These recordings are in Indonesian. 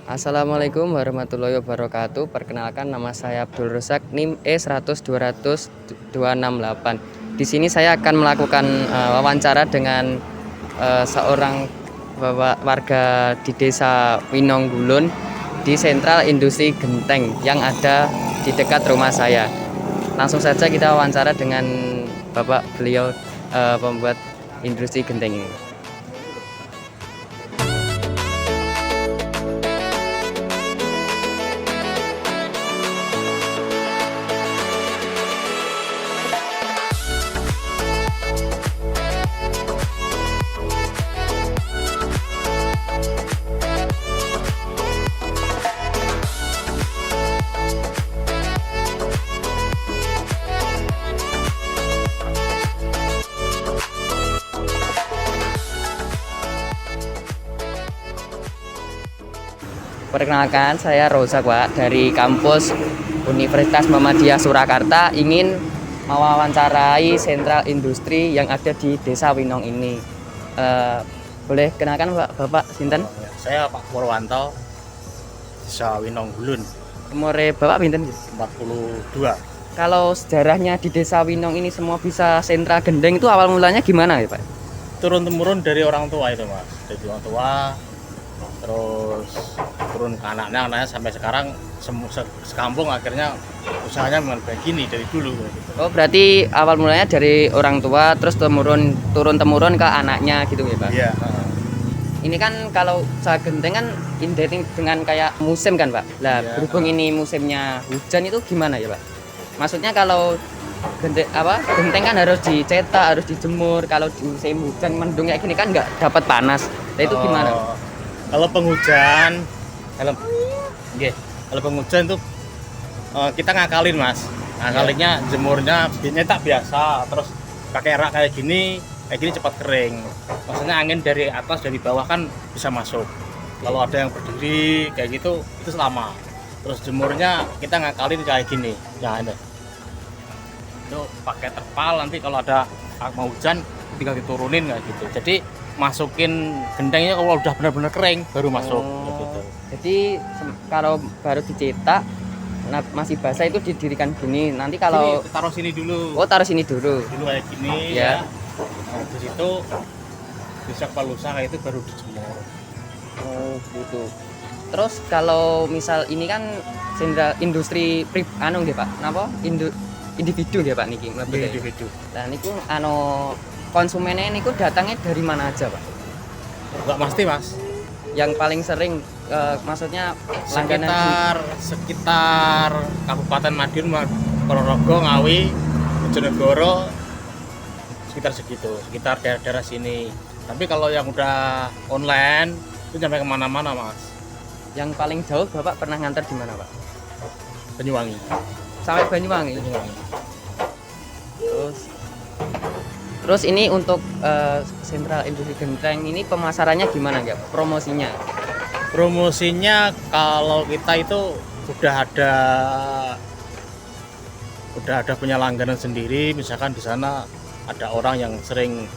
Assalamualaikum warahmatullahi wabarakatuh. Perkenalkan nama saya Abdul Rozak, NIM E100-200-268. Di sini saya akan melakukan wawancara dengan seorang warga di Desa Winonggulun di Sentral Industri Genteng yang ada di dekat rumah saya. Langsung saja kita wawancara dengan Bapak beliau pembuat industri genteng ini. Perkenalkan, saya Rozak, Pak, dari kampus Universitas Muhammadiyah Surakarta, ingin mewawancarai sentral industri yang ada di Desa Winong ini. Boleh kenalkan Bapak sinten? Saya Pak Purwanto, Desa Winonggulun, Umure Bapak pinten? 42. Kalau sejarahnya di Desa Winong ini semua bisa sentra gendeng itu awal mulanya gimana ya, Pak? Turun-temurun dari orang tua itu, Mas. Dari orang tua, terus turun ke anaknya sampai sekarang sekampung akhirnya usahanya memang begini dari dulu gitu. Oh, berarti awal mulanya dari orang tua terus turun-temurun ke anaknya gitu ya, Pak? Iya. Ini kan kalau usaha genteng kan identik dengan kayak musim kan, Pak. Lah, Iya. berhubung ini musimnya hujan itu gimana ya, Pak? Maksudnya kalau genteng kan harus dicetak, harus dijemur. Kalau di musim hujan mendung kayak gini kan nggak dapat panas. Nah, itu gimana, Pak? Kalau penghujan, kalau penghujan itu kita ngakalin, Mas. Ngakalinnya jemurnya nyetak biasa, terus pakai rak kayak gini cepat kering. Maksudnya angin dari atas dari bawah kan bisa masuk. Kalau ada yang berdiri kayak gitu itu lama. Terus jemurnya kita ngakalin kayak gini. Ya ini. Itu pakai terpal, nanti kalau ada mau hujan tinggal diturunin kayak gitu. Jadi masukin gentengnya kalau udah benar-benar kering baru masuk gitu. Jadi kalau baru dicetak masih basah itu didirikan gini. Nanti kalau Taruh sini dulu. Oh, taruh sini dulu. Dulu kayak gini Ya. Nah, di situ besok palusa kayak itu baru dijemur. Oh, gitu. Terus kalau misal ini kan sendra industri nggih, Pak. Napa? Individu nggih, Pak, niki mlebet. Individu. Lah niku konsumennya niku datangnya dari mana aja, Pak? Enggak pasti, Mas. Yang paling sering maksudnya langganan Sekitar Kabupaten Madiun, Ponorogo, Ngawi, Bojonegoro, sekitar daerah-daerah sini. Tapi kalau yang udah online itu sampai kemana-mana, Mas. yang paling jauh Bapak pernah nganter di mana, Pak? Banyuwangi. Sampai Banyuwangi. Terus ini untuk sentral industri genteng ini pemasarannya gimana nggak? Promosinya? Promosinya kalau kita itu udah ada punya langganan sendiri. Misalkan di sana ada orang yang sering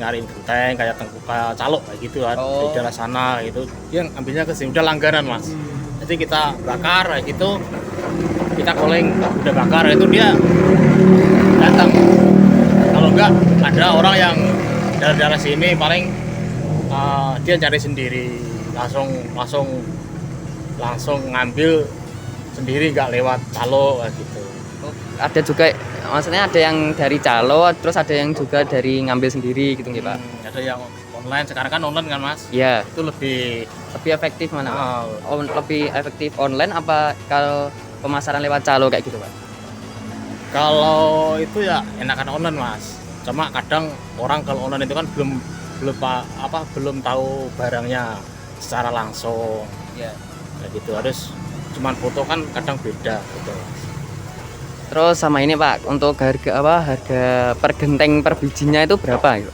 nyariin genteng kayak Tengkuka Calok kayak gitu kan, di daerah sana gitu, yang ambilnya ke sini udah langganan, Mas. Jadi kita bakar kayak gitu, kita calling udah bakar itu dia datang. Kalau enggak ada orang yang dari daerah sini paling dia cari sendiri, langsung ngambil sendiri, nggak lewat calo kayak gitu. Ada juga, maksudnya ada yang dari calo, terus ada yang juga dari ngambil sendiri gitu nggih, Pak? Ada yang online, sekarang kan online kan, Mas? Iya. Itu lebih Efektif mana, Pak? Lebih efektif online apa kalau pemasaran lewat calo kayak gitu, Pak? kalau itu ya enakan online, Mas. Cuma kadang orang kalau online itu kan belum tahu barangnya secara langsung. Iya. Kayak gitu, harus cuman foto kan kadang beda gitu. Terus sama ini, Pak, untuk harga per genteng per bijinya itu berapa ya?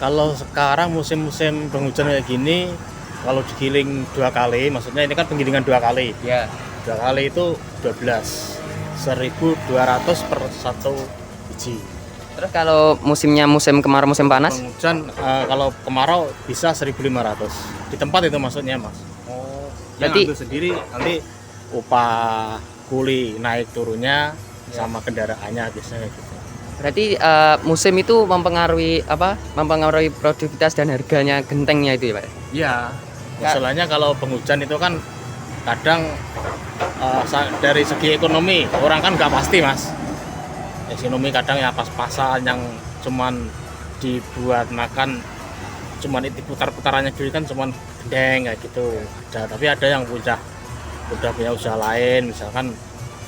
Kalau sekarang musim-musim penghujan kayak gini, kalau digiling 2 kali, maksudnya ini kan penggilingan 2 kali. Ya. 2 kali itu 1.200 per 1 biji. Terus kalau musimnya musim kemarau musim panas? Penghujan kalau kemarau bisa 1.500 di tempat itu maksudnya, Mas. Yang Berarti ngambil sendiri nanti upah kuli naik turunnya sama kendaraannya biasanya gitu. berarti musim itu mempengaruhi apa? Mempengaruhi produktivitas dan harganya gentengnya itu ya, Pak? Iya. Masalahnya kalau penghujan itu kan kadang dari segi ekonomi orang kan nggak pasti mas. Ekonomi kadang ya pas-pasan yang cuman dibuat makan cuman itu putar-putarannya dulu kan cuman gendeng kayak gitu ada, tapi ada yang udah punya usaha lain, misalkan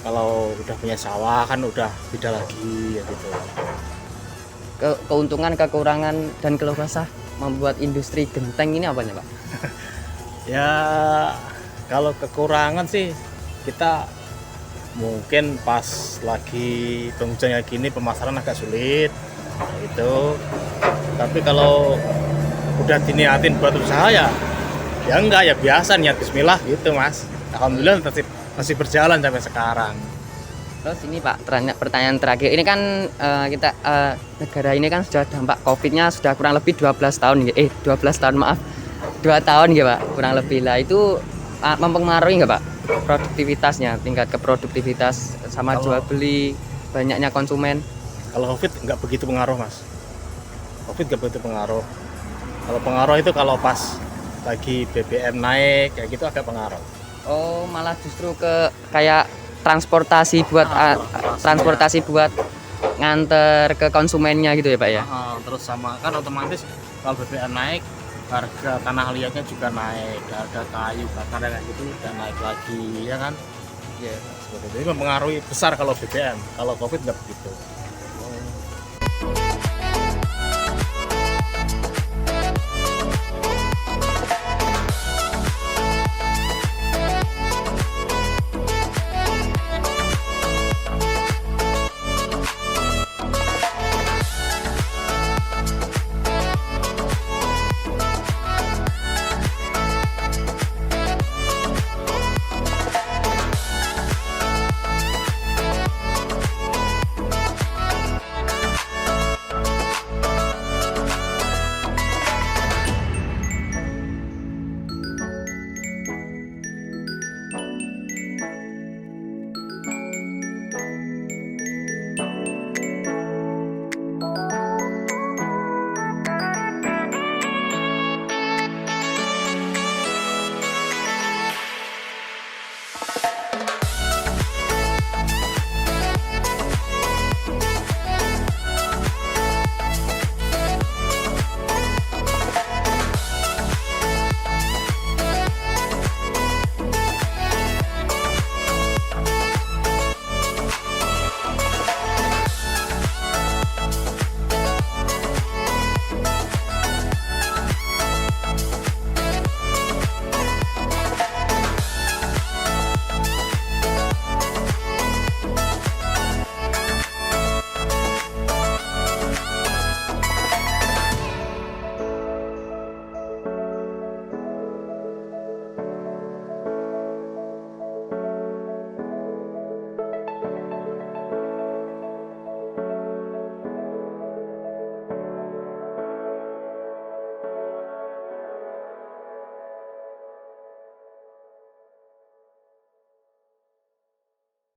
kalau udah punya sawah kan udah beda lagi ya gitu. Keuntungan, kekurangan dan keluh kesah membuat industri genteng ini apanya, Pak? Ya kalau kekurangan sih kita mungkin pas lagi penghujan kayak gini pemasaran agak sulit gitu, tapi kalau udah diniatin buat usaha ya enggak, ya biasa niat bismillah gitu mas. Alhamdulillah masih berjalan sampai sekarang. Terus ini Pak, pertanyaan terakhir. Ini kan kita negara ini kan sudah dampak Covid-nya sudah kurang lebih 12 tahun 12 tahun maaf. 2 tahun ya Pak, kurang lebih. Lah itu mempengaruhi nggak Pak produktivitasnya, tingkat keproduktivitas sama jual beli, banyaknya konsumen? Kalau Covid nggak begitu pengaruh mas. Covid nggak begitu pengaruh. Kalau pengaruh itu kalau pas lagi BBM naik kayak gitu agak pengaruh. Oh, malah justru ke kayak transportasi buat transportasi buat nganter ke konsumennya gitu ya Pak ya. Terus sama kan otomatis kalau BBM naik harga tanah liatnya juga naik, harga kayu bakar kayak gitu udah naik lagi ya kan. Iya. Seperti itu mempengaruhi besar kalau BBM. Kalau Covid nggak begitu.